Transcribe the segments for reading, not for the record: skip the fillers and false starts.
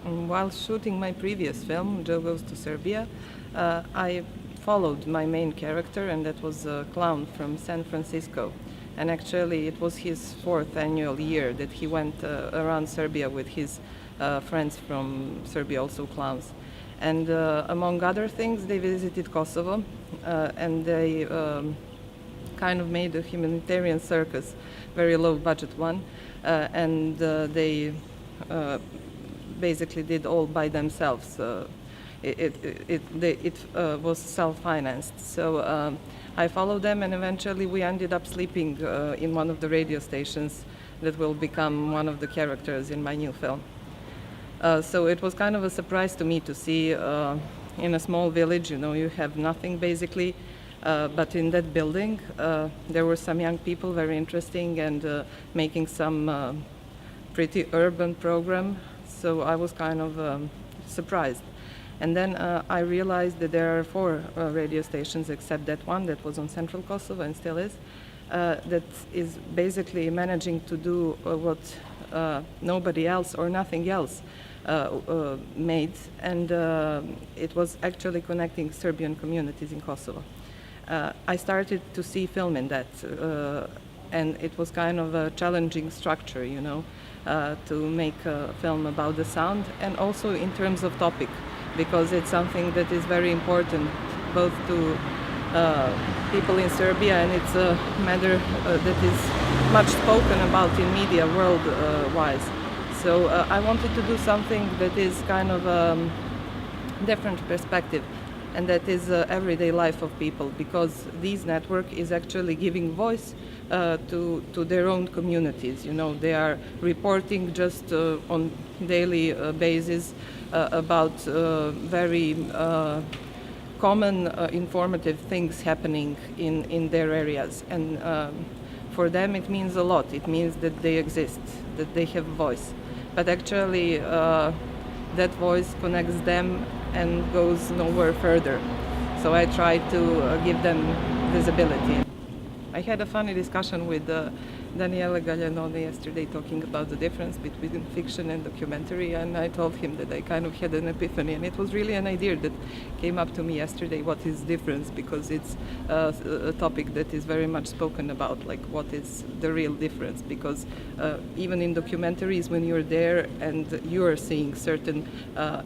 While shooting my previous film, Joe Goes to Serbia, I followed my main character, and that was a clown from San Francisco. And actually, it was his 4th annual year that he went around Serbia with his friends from Serbia, also clowns. And among other things, they visited Kosovo, and they kind of made a humanitarian circus, very low budget one, and they basically did all by themselves. It was self-financed. So I followed them, and eventually we ended up sleeping in one of the radio stations that will become one of the characters in my new film. So it was kind of a surprise to me to see in a small village, you have nothing basically, but in that building there were some young people, very interesting, and making some pretty urban program. So I was kind of surprised. And then I realized that there are 4 radio stations except that one that was on central Kosovo and still is, that is basically managing to do what nobody else or nothing else made, and it was actually connecting Serbian communities in Kosovo. I started to see film in that, and it was kind of a challenging structure, to make a film about the sound, and also in terms of topic, because it's something that is very important both to people in Serbia, and it's a matter that is much spoken about in media world-wise. So I wanted to do something that is kind of a different perspective, and that is everyday life of people, because this network is actually giving voice to their own communities. They are reporting just on daily basis about very common informative things happening in their areas, and for them it means a lot. It means that they exist, that they have voice, but actually that voice connects them and goes nowhere further. So I try to give them visibility. I had a funny discussion with Daniele Gaglianone yesterday, talking about the difference between fiction and documentary, and I told him that I kind of had an epiphany, and it was really an idea that came up to me yesterday. What is difference? Because it's a topic that is very much spoken about, like what is the real difference, because even in documentaries, when you're there and you're seeing certain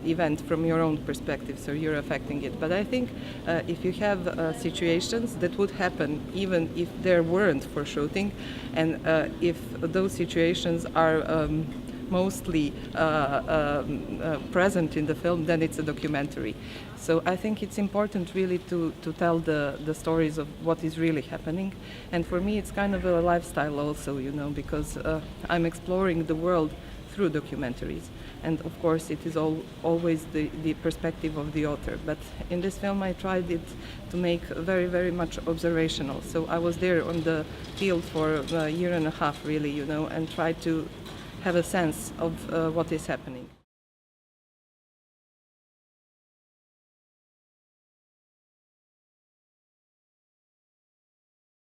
event from your own perspective, so you're affecting it. But I think if you have situations that would happen even if there weren't for shooting, and if those situations are mostly present in the film, then it's a documentary. So I think it's important really to tell the stories of what is really happening. And for me it's kind of a lifestyle also, because I'm exploring the world through documentaries. And of course it is always the perspective of the author. But in this film I tried it to make very, very much observational. So I was there on the field for a year and a half really, and tried to have a sense of what is happening.